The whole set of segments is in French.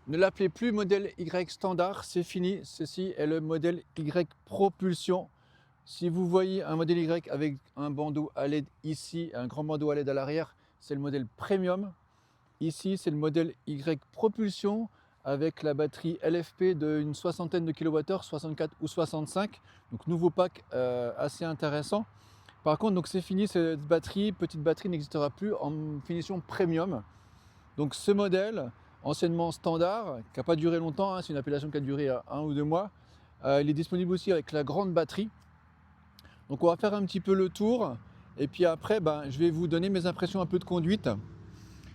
Ne l'appelez plus modèle Y standard, c'est fini. Ceci est le modèle Y propulsion. Si vous voyez un modèle Y avec un bandeau à LED ici, un grand bandeau à LED à l'arrière, c'est le modèle premium. Ici, c'est le modèle Y propulsion avec la batterie LFP d'une soixantaine de kWh, 64 ou 65. Donc nouveau pack assez intéressant. Par contre, donc c'est fini, cette batterie, petite batterie n'existera plus en finition premium. Donc ce modèle, anciennement standard, qui n'a pas duré longtemps, hein, c'est une appellation qui a duré 1 ou 2 mois, il est disponible aussi avec la grande batterie. Donc on va faire un petit peu le tour et puis après je vais vous donner mes impressions un peu de conduite.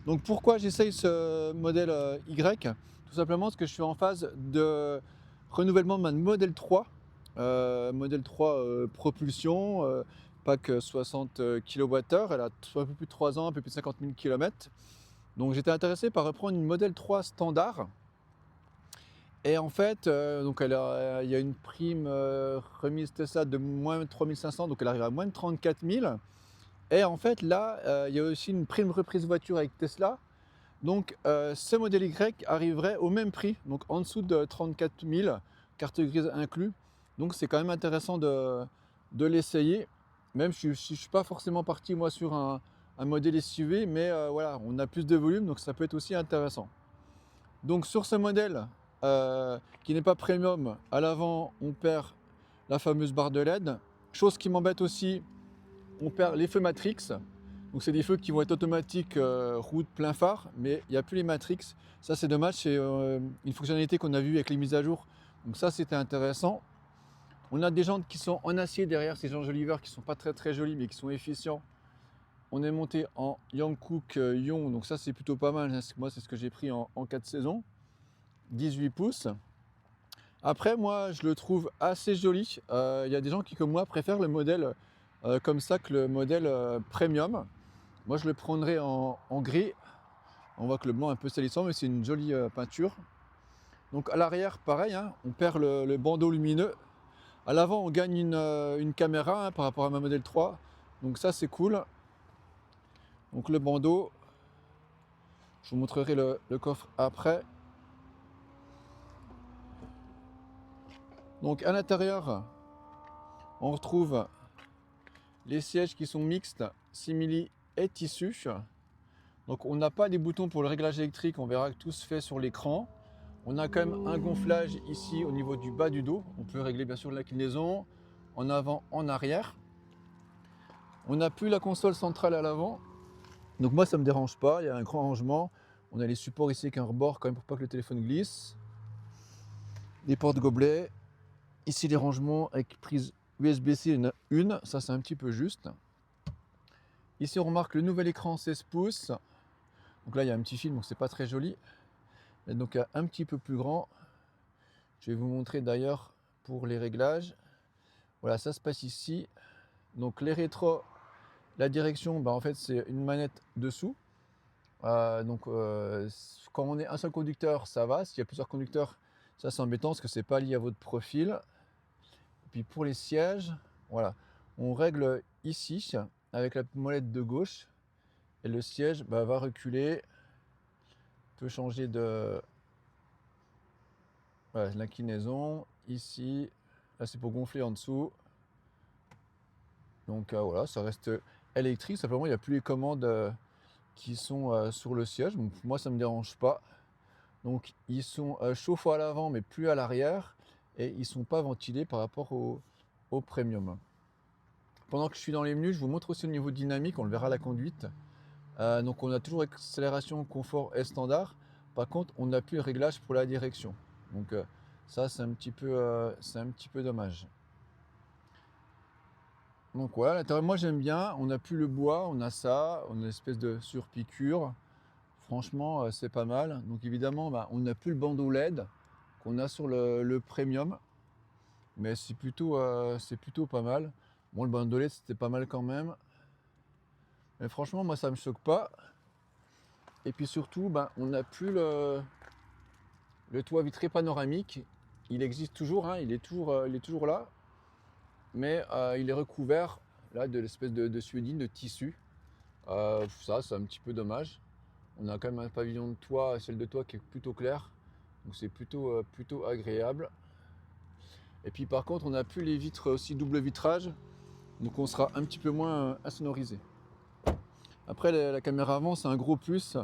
Donc pourquoi j'essaye ce modèle Y? Tout simplement parce que je suis en phase de renouvellement de ma modèle 3. Modèle 3 propulsion, pack 60 kWh, elle a un peu plus de 3 ans, un peu plus de 50 000 km. Donc j'étais intéressé par reprendre une modèle 3 standard. Et en fait, donc il y a une prime remise Tesla de moins 3500, donc elle arrive à moins de 34 000. Et en fait là, il y a aussi une prime reprise voiture avec Tesla. Donc ce modèle Y arriverait au même prix, donc en dessous de 34 000, carte grise inclus. Donc c'est quand même intéressant de l'essayer. Même si je ne suis pas forcément parti moi sur un modèle SUV, mais voilà, on a plus de volume, donc ça peut être aussi intéressant. Donc sur ce modèle qui n'est pas premium, à l'avant on perd la fameuse barre de LED. Chose qui m'embête aussi, on perd les feux Matrix. Donc c'est des feux qui vont être automatiques route plein phare, mais il n'y a plus les Matrix. Ça c'est dommage, c'est une fonctionnalité qu'on a vue avec les mises à jour. Donc ça c'était intéressant. On a des jantes qui sont en acier derrière, ces jantes Joliver qui sont pas très jolies mais qui sont efficients. On est monté en Hankook Ion, donc ça c'est plutôt pas mal. Moi c'est ce que j'ai pris en 4 saisons. 18 pouces. Après moi je le trouve assez joli. Il y a des gens qui comme moi préfèrent le modèle comme ça que le modèle premium. Moi je le prendrais en gris. On voit que le blanc est un peu salissant, mais c'est une jolie peinture. Donc à l'arrière, pareil, hein, on perd le bandeau lumineux. À l'avant, on gagne une caméra hein, par rapport à ma modèle 3. Donc ça, c'est cool. Donc le bandeau, je vous montrerai le coffre après. Donc à l'intérieur, on retrouve les sièges qui sont mixtes, simili et tissu. Donc on n'a pas des boutons pour le réglage électrique, on verra que tout se fait sur l'écran. On a quand même un gonflage ici au niveau du bas du dos. On peut régler bien sûr l'inclinaison, en avant, en arrière. On n'a plus la console centrale à l'avant. Donc moi ça ne me dérange pas, il y a un grand rangement. On a les supports ici avec un rebord quand même pour pas que le téléphone glisse. Les portes gobelets. Ici les rangements avec prise USB-C, il y en a une, ça c'est un petit peu juste. Ici on remarque le nouvel écran 16 pouces. Donc là il y a un petit film, donc c'est pas très joli. Et donc un petit peu plus grand. Je vais vous montrer d'ailleurs pour les réglages. Voilà, ça se passe ici. Donc les rétros, la direction, en fait c'est une manette dessous. Quand on est un seul conducteur, ça va. S'il y a plusieurs conducteurs, ça c'est embêtant parce que c'est pas lié à votre profil. Et puis pour les sièges, voilà, on règle ici avec la molette de gauche et le siège va reculer. On peut changer de voilà, l'inclinaison ici. Là c'est pour gonfler en dessous. Donc voilà, ça reste électrique. Simplement il n'y a plus les commandes qui sont sur le siège. Donc, moi ça ne me dérange pas. Donc ils sont chauffants à l'avant mais plus à l'arrière et ils ne sont pas ventilés par rapport au premium. Pendant que je suis dans les menus, je vous montre aussi au niveau dynamique, on le verra à la conduite. Donc on a toujours accélération, confort et standard. Par contre, on n'a plus le réglage pour la direction. Donc ça c'est un petit peu dommage. Donc voilà, l'intérieur moi j'aime bien, on n'a plus le bois, on a ça, on a une espèce de surpiqûre. Franchement c'est pas mal. Donc évidemment on n'a plus le bandeau LED qu'on a sur le premium. Mais c'est plutôt pas mal. Bon le bandeau LED c'était pas mal quand même. Mais franchement moi ça me choque pas. Et puis surtout on n'a plus le toit vitré panoramique. Il existe toujours, hein, il est toujours là. Mais il est recouvert là de l'espèce de suédine, de tissu. Ça c'est un petit peu dommage. On a quand même un pavillon de toit, ciel de toit qui est plutôt clair. Donc c'est plutôt agréable. Et puis par contre, on n'a plus les vitres aussi double vitrage, donc on sera un petit peu moins insonorisé. Après, la caméra avant, c'est un gros plus.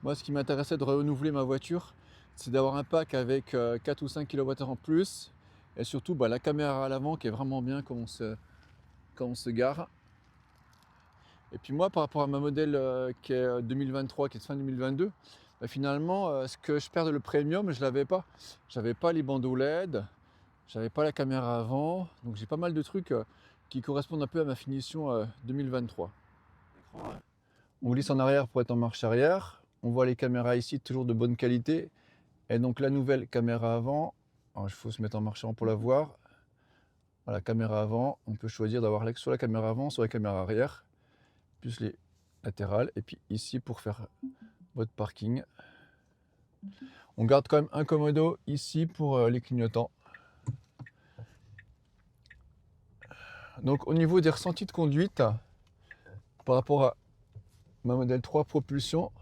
Moi, ce qui m'intéressait de renouveler ma voiture, c'est d'avoir un pack avec 4 ou 5 kWh en plus. Et surtout, la caméra à l'avant qui est vraiment bien quand on se gare. Et puis moi, par rapport à ma modèle qui est 2023, qui est de fin 2022, finalement, ce que je perds de le premium, je l'avais pas. J'avais pas les bandeaux LED, j'avais pas la caméra avant. Donc j'ai pas mal de trucs qui correspondent un peu à ma finition 2023. On glisse en arrière pour être en marche arrière. On voit les caméras ici, toujours de bonne qualité. Et donc la nouvelle caméra avant, alors, il faut se mettre en marche avant pour la voir. Voilà, caméra avant, on peut choisir d'avoir soit la caméra avant, soit la caméra arrière, plus les latérales. Et puis ici pour faire votre parking. On garde quand même un commodo ici pour les clignotants. Donc au niveau des ressentis de conduite, par rapport à ma modèle 3 propulsion,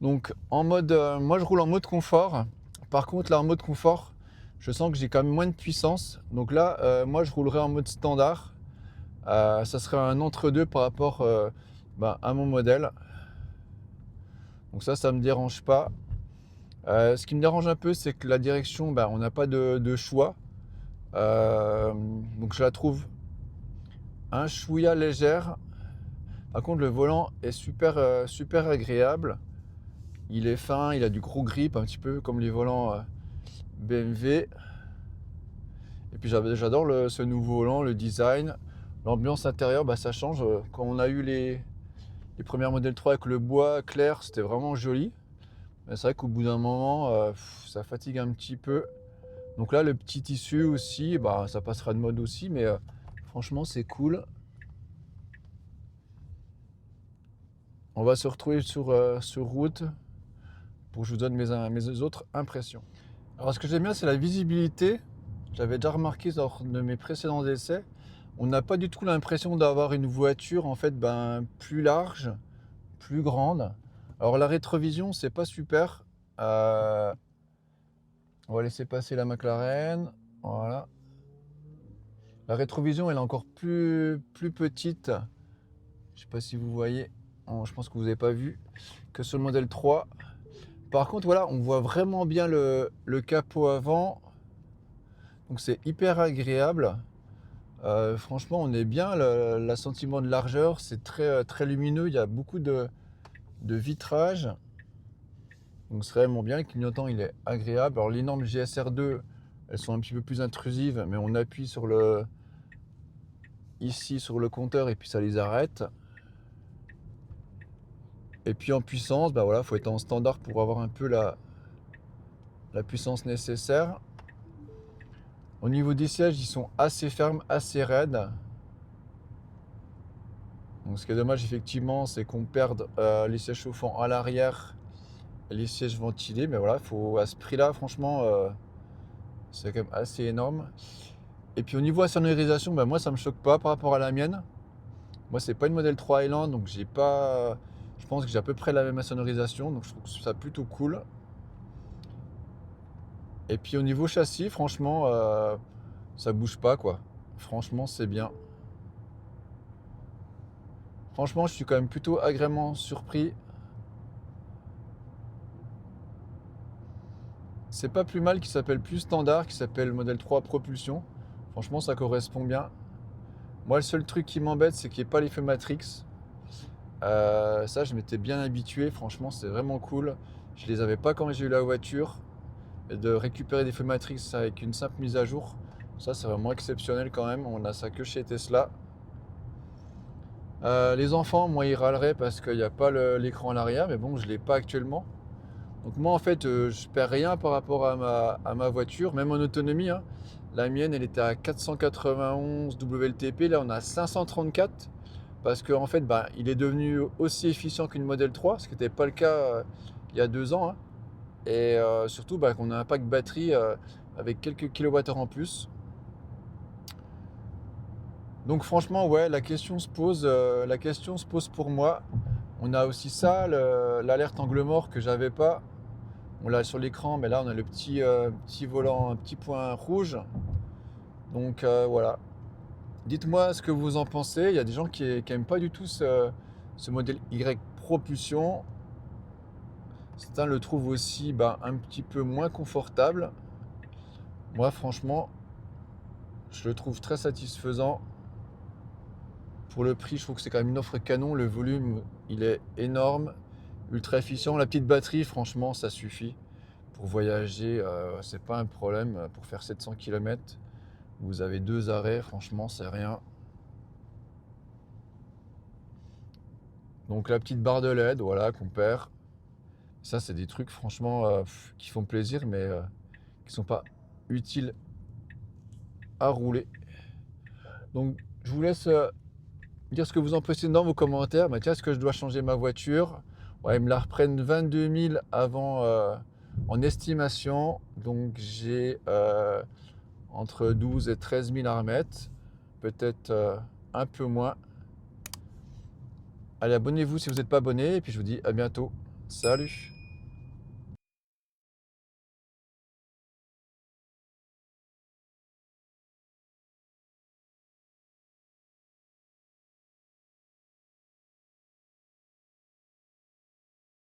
donc en mode, moi je roule en mode confort. Par contre là en mode confort, je sens que j'ai quand même moins de puissance. Donc là, moi je roulerai en mode standard. Ça serait un entre-deux par rapport à mon modèle. Donc ça me dérange pas. Ce qui me dérange un peu, c'est que la direction, on n'a pas de choix. Donc je la trouve un chouïa légère. Par contre, le volant est super agréable. Il est fin, il a du gros grip, un petit peu comme les volants BMW. Et puis j'adore ce nouveau volant, le design. L'ambiance intérieure, ça change. Quand on a eu les premières modèles 3 avec le bois clair, c'était vraiment joli. Mais c'est vrai qu'au bout d'un moment, ça fatigue un petit peu. Donc là, le petit tissu aussi, ça passera de mode aussi, mais franchement, c'est cool. On va se retrouver sur route pour que je vous donne mes autres impressions. Alors, ce que j'aime bien, c'est la visibilité. J'avais déjà remarqué lors de mes précédents essais. On n'a pas du tout l'impression d'avoir une voiture en fait plus large, plus grande. Alors la rétrovision, c'est pas super. On va laisser passer la McLaren. Voilà. La rétrovision, elle est encore plus petite. Je sais pas si vous voyez. Je pense que vous n'avez pas vu que sur le modèle 3. Par contre, voilà, on voit vraiment bien le capot avant. Donc c'est hyper agréable. Franchement, on est bien. L'assentiment de largeur, c'est très lumineux. Il y a beaucoup de vitrage. Donc c'est vraiment bien. Le clignotant, il est agréable. Alors les normes GSR2, elles sont un petit peu plus intrusives, mais on appuie ici sur le compteur et puis ça les arrête. Et puis en puissance, voilà, faut être en standard pour avoir un peu la puissance nécessaire. Au niveau des sièges, ils sont assez fermes, assez raides. Donc ce qui est dommage effectivement, c'est qu'on perde les sièges chauffants à l'arrière, les sièges ventilés. Mais voilà, à ce prix-là, franchement, c'est quand même assez énorme. Et puis au niveau de la sonorisation, moi ça me choque pas par rapport à la mienne. Moi c'est pas une modèle 3 Highland, donc je pense que j'ai à peu près la même sonorisation, donc je trouve ça plutôt cool. Et puis au niveau châssis, franchement, ça bouge pas quoi. Franchement, c'est bien. Franchement, je suis quand même plutôt agréablement surpris. C'est pas plus mal qu'il s'appelle plus standard, qui s'appelle modèle 3 propulsion. Franchement, ça correspond bien. Moi, le seul truc qui m'embête, c'est qu'il n'y ait pas les feux Matrix. Ça, je m'étais bien habitué. Franchement, c'est vraiment cool. Je les avais pas quand j'ai eu la voiture. Et de récupérer des feux Matrix avec une simple mise à jour, ça, c'est vraiment exceptionnel quand même. On a ça que chez Tesla. Les enfants, moi, ils râleraient parce qu'il n'y a pas l'écran à l'arrière. Mais bon, je ne l'ai pas actuellement. Donc moi, en fait, je perds rien par rapport à ma voiture, même en autonomie. Hein. La mienne, elle était à 491 WLTP. Là, on a 534. Parce qu'en fait, il est devenu aussi efficient qu'une Model 3, ce qui n'était pas le cas il y a 2 ans. Hein. Et surtout qu'on a un pack batterie avec quelques kilowattheures en plus. Donc franchement, ouais, la question se pose pour moi. On a aussi ça, l'alerte angle mort que j'avais pas. On l'a sur l'écran, mais là on a le petit volant, un petit point rouge. Donc voilà. Dites-moi ce que vous en pensez. Il y a des gens qui n'aiment pas du tout ce modèle Y propulsion. Certains le trouvent aussi un petit peu moins confortable. Moi franchement, je le trouve très satisfaisant. Pour le prix, je trouve que c'est quand même une offre canon. Le volume, il est énorme, ultra efficient. La petite batterie, franchement, ça suffit. Pour voyager, c'est pas un problème. Pour faire 700 km, vous avez 2 arrêts, franchement, c'est rien. Donc la petite barre de LED, voilà, qu'on perd. Ça, c'est des trucs, franchement, qui font plaisir, mais qui sont pas utiles à rouler. Donc, je vous laisse dire ce que vous en pensez dans vos commentaires. Tiens, est-ce que je dois changer ma voiture? Ouais, ils me la reprennent 22 000 avant en estimation. Donc j'ai entre 12 et 13 000 à remettre. Peut-être un peu moins. Allez, abonnez-vous si vous n'êtes pas abonné. Et puis je vous dis à bientôt. Salut!